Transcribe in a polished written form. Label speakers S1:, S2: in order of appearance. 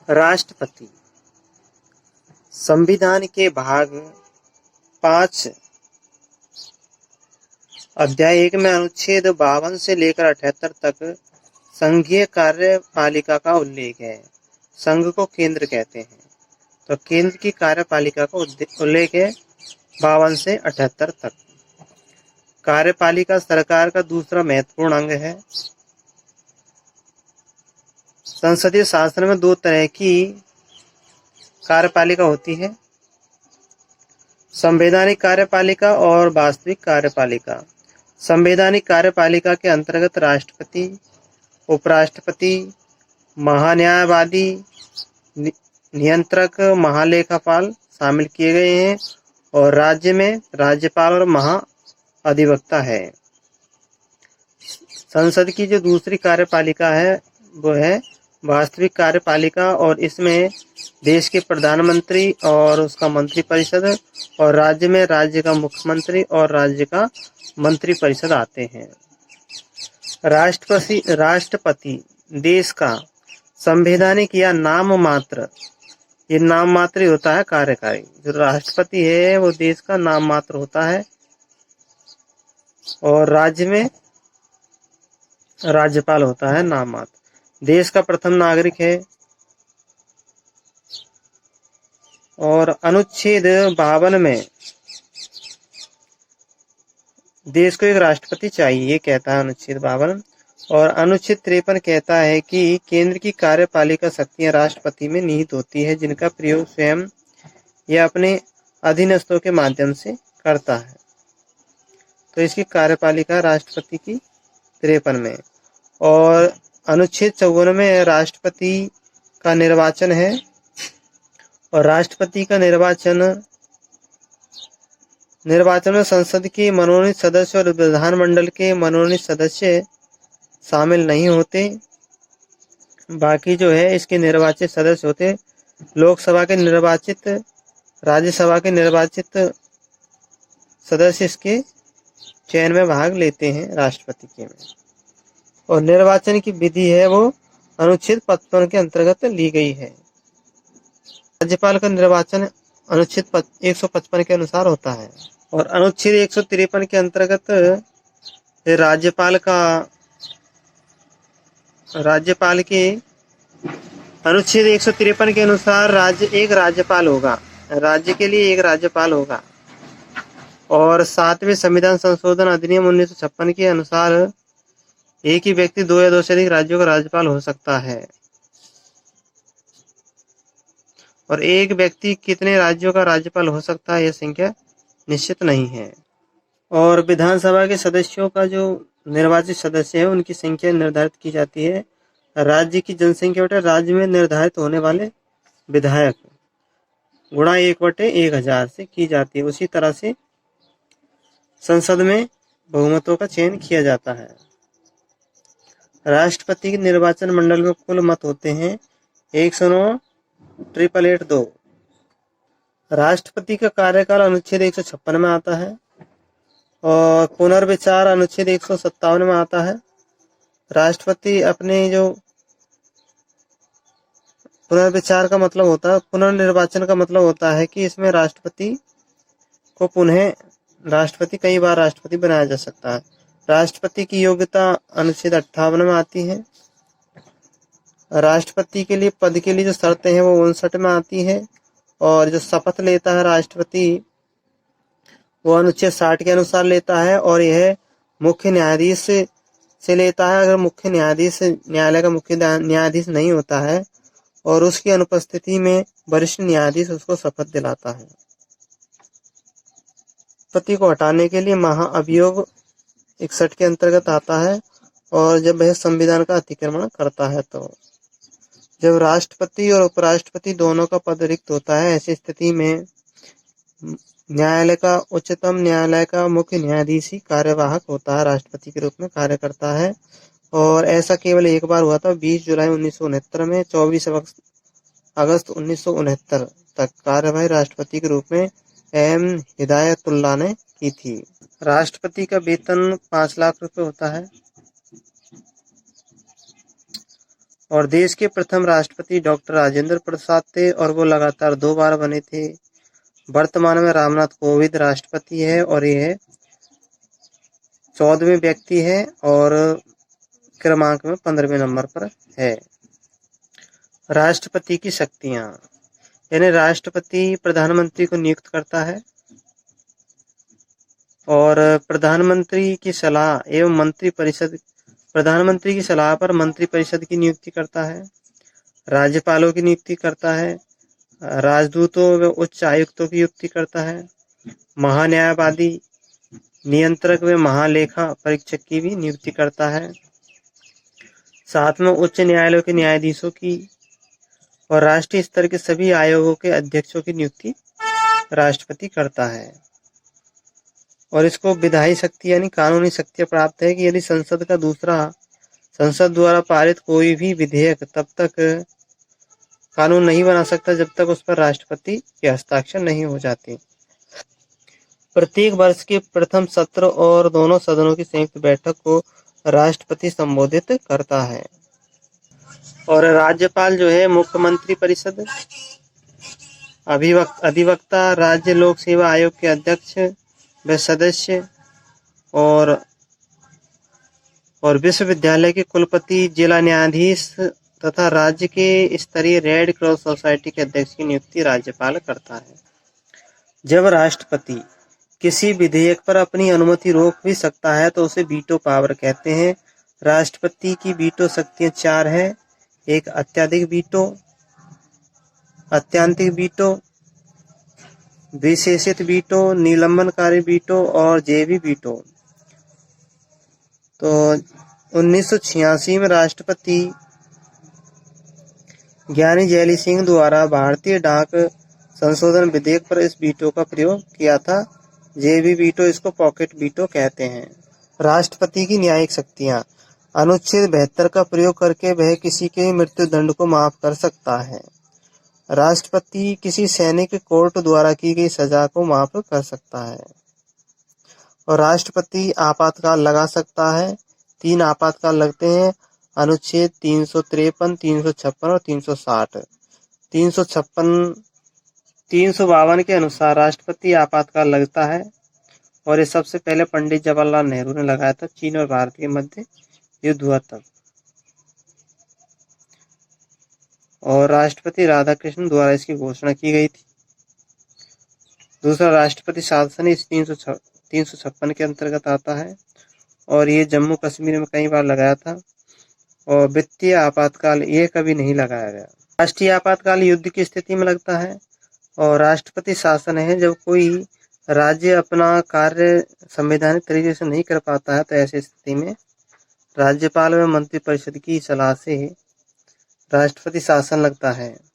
S1: राष्ट्रपति संविधान के भाग 5 अध्याय 1 में अनुच्छेद 52 से लेकर 78 तक संघीय कार्यपालिका का उल्लेख है। संघ को केंद्र कहते हैं, तो केंद्र की कार्यपालिका का उल्लेख है 52 से 78 तक। कार्यपालिका सरकार का दूसरा महत्वपूर्ण अंग है। संसदीय शासन में दो तरह की कार्यपालिका होती है, संवैधानिक कार्यपालिका और वास्तविक कार्यपालिका। संवैधानिक कार्यपालिका के अंतर्गत राष्ट्रपति, उपराष्ट्रपति, महान्यायवादी, नियंत्रक, महालेखापाल शामिल किए गए हैं और राज्य में राज्यपाल और महाअधिवक्ता है। संसद की जो दूसरी कार्यपालिका है वो है वास्तविक कार्यपालिका और इसमें देश के प्रधानमंत्री और उसका मंत्रिपरिषद और राज्य में राज्य का मुख्यमंत्री और राज्य का मंत्रिपरिषद आते हैं। राष्ट्रपति देश का संवैधानिक या नाम मात्र, ये नाम मात्र ही होता है कार्यकारी। जो राष्ट्रपति है वो देश का नाम मात्र होता है और राज्य में राज्यपाल होता है नाम मात्र। देश का प्रथम नागरिक है और अनुच्छेद 52 में देश को एक राष्ट्रपति चाहिए, ये कहता है अनुच्छेद 52। और अनुच्छेद 53 कहता है कि केंद्र की कार्यपालिका शक्तियां राष्ट्रपति में निहित होती है, जिनका प्रयोग स्वयं या अपने अधीनस्थों के माध्यम से करता है। तो इसकी कार्यपालिका राष्ट्रपति की 53 में। और अनुच्छेद 54 में राष्ट्रपति का निर्वाचन है और राष्ट्रपति का निर्वाचन में संसद के मनोनीत सदस्य और विधानमंडल के मनोनीत सदस्य शामिल नहीं होते। बाकी जो है इसके निर्वाचित सदस्य होते। लोकसभा के निर्वाचित, राज्यसभा के निर्वाचित सदस्य इसके चयन में भाग लेते हैं राष्ट्रपति के में। और निर्वाचन की विधि है वो अनुच्छेद 55 के अंतर्गत ली गई है। राज्यपाल का निर्वाचन अनुच्छेद 155 के अनुसार होता है और अनुच्छेद 153 के अंतर्गत राज्यपाल के अनुच्छेद 153 के अनुसार एक राज्यपाल होगा, राज्य के लिए एक राज्यपाल होगा। और 7वें संविधान संशोधन अधिनियम 1956 के अनुसार एक ही व्यक्ति 2 या 2 से अधिक राज्यों का राज्यपाल हो सकता है और एक व्यक्ति कितने राज्यों का राज्यपाल हो सकता है यह संख्या निश्चित नहीं है। और विधानसभा के सदस्यों का जो निर्वाचित सदस्य है उनकी संख्या निर्धारित की जाती है राज्य की जनसंख्या बटे राज्य में निर्धारित होने वाले विधायक गुणा 1/1000 से की जाती है। उसी तरह से संसद में बहुमतों का चयन किया जाता है। राष्ट्रपति के निर्वाचन मंडल में कुल मत होते हैं 109,882। राष्ट्रपति का कार्यकाल अनुच्छेद 156 में आता है और पुनर्विचार अनुच्छेद 157 में आता है। राष्ट्रपति अपने जो पुनर्विचार का मतलब होता है, पुनर्निर्वाचन का मतलब होता है कि इसमें राष्ट्रपति को कई बार राष्ट्रपति बनाया जा सकता है। राष्ट्रपति की योग्यता अनुच्छेद 58 में आती है। राष्ट्रपति के लिए पद के लिए जो शर्तें हैं वो 59 में आती है और जो शपथ लेता है राष्ट्रपति वो अनुच्छेद 60 के अनुसार लेता है और यह मुख्य न्यायाधीश से लेता है। अगर मुख्य न्यायाधीश न्यायालय का मुख्य न्यायाधीश नहीं होता है और उसकी अनुपस्थिति में वरिष्ठ न्यायाधीश उसको शपथ दिलाता है। राष्ट्रपति को हटाने के लिए महाअभियोग 61 के अंतर्गत आता है और जब वह संविधान का अतिक्रमण करता है तो जब राष्ट्रपति और उपराष्ट्रपति दोनों का पद रिक्त होता है, ऐसी स्थिति में उच्चतम न्यायालय का मुख्य न्यायाधीश ही कार्यवाहक होता है, राष्ट्रपति के रूप में कार्य करता है। और ऐसा केवल एक बार हुआ था 20 जुलाई 1969 में। 24 अगस्त 1969 तक कार्यवाही राष्ट्रपति के रूप में एम हिदायतुल्लाह ने की थी। राष्ट्रपति का वेतन 5 लाख रुपए होता है और देश के प्रथम राष्ट्रपति डॉक्टर राजेंद्र प्रसाद थे और वो लगातार 2 बार बने थे। वर्तमान में रामनाथ कोविंद राष्ट्रपति है और यह 14वें व्यक्ति है और क्रमांक में 15वें नंबर पर है। राष्ट्रपति की शक्तियां, यानी राष्ट्रपति प्रधानमंत्री को नियुक्त करता है और प्रधानमंत्री की सलाह एवं मंत्रिपरिषद प्रधानमंत्री की सलाह पर मंत्रिपरिषद की नियुक्ति करता है, राज्यपालों की नियुक्ति करता है, राजदूतों व उच्च आयुक्तों की नियुक्ति करता है, महान्यायवादी, नियंत्रक व महालेखा परीक्षक की भी नियुक्ति करता है, साथ में उच्च न्यायालयों के न्यायाधीशों की और राष्ट्रीय स्तर के सभी आयोगों के अध्यक्षों की नियुक्ति राष्ट्रपति करता है। और इसको विधायी शक्ति यानी कानूनी शक्तियां प्राप्त है कि यदि संसद द्वारा पारित कोई भी विधेयक तब तक कानून नहीं बना सकता जब तक उस पर राष्ट्रपति के हस्ताक्षर नहीं हो जाते। प्रत्येक वर्ष के प्रथम सत्र और दोनों सदनों की संयुक्त बैठक को राष्ट्रपति संबोधित करता है। और राज्यपाल जो है मुख्यमंत्री परिषद, अधिवक्ता, राज्य लोक सेवा आयोग के अध्यक्ष व सदस्य और विश्वविद्यालय के कुलपति, जिला न्यायाधीश तथा राज्य के स्तरीय रेड क्रॉस सोसाइटी के अध्यक्ष की नियुक्ति राज्यपाल करता है। जब राष्ट्रपति किसी विधेयक पर अपनी अनुमति रोक भी सकता है तो उसे वीटो पावर कहते हैं। राष्ट्रपति की वीटो शक्तियां 4 है। एक अत्यधिक वीटो, अत्यंतिक वीटो, विशेषित वीटो, निलंबनकारी वीटो और जैवी वीटो। तो 1986 में राष्ट्रपति ज्ञानी जैली सिंह द्वारा भारतीय डाक संशोधन विधेयक पर इस वीटो का प्रयोग किया था। जैवी वीटो, इसको पॉकेट वीटो कहते हैं। राष्ट्रपति की न्यायिक शक्तियां, अनुच्छेद 72 का प्रयोग करके वह किसी के मृत्यु दंड को माफ कर सकता है। राष्ट्रपति किसी सैनिक कोर्ट द्वारा की गई सजा को माफ कर सकता है। और राष्ट्रपति आपातकाल लगा सकता है। 3 आपातकाल लगते हैं, अनुच्छेद 353, 356 और 360। 352 के अनुसार राष्ट्रपति आपातकाल लगता है और ये सबसे पहले पंडित जवाहरलाल नेहरू ने लगाया था। चीन और भारत के मध्य युद्ध हुआ तब। और राष्ट्रपति राधाकृष्णन द्वारा इसकी घोषणा की गई थी। दूसरा राष्ट्रपति शासन इस 356 के अंतर्गत आता है और ये जम्मू कश्मीर में कई बार लगाया था। और वित्तीय आपातकाल ये कभी नहीं लगाया गया। राष्ट्रीय आपातकाल युद्ध की स्थिति में लगता है। और राष्ट्रपति शासन है जब कोई राज्य अपना कार्य संवैधानिक तरीके से नहीं कर पाता है तो ऐसी स्थिति में राज्यपाल व मंत्रिपरिषद की सलाह से राष्ट्रपति शासन लगता है।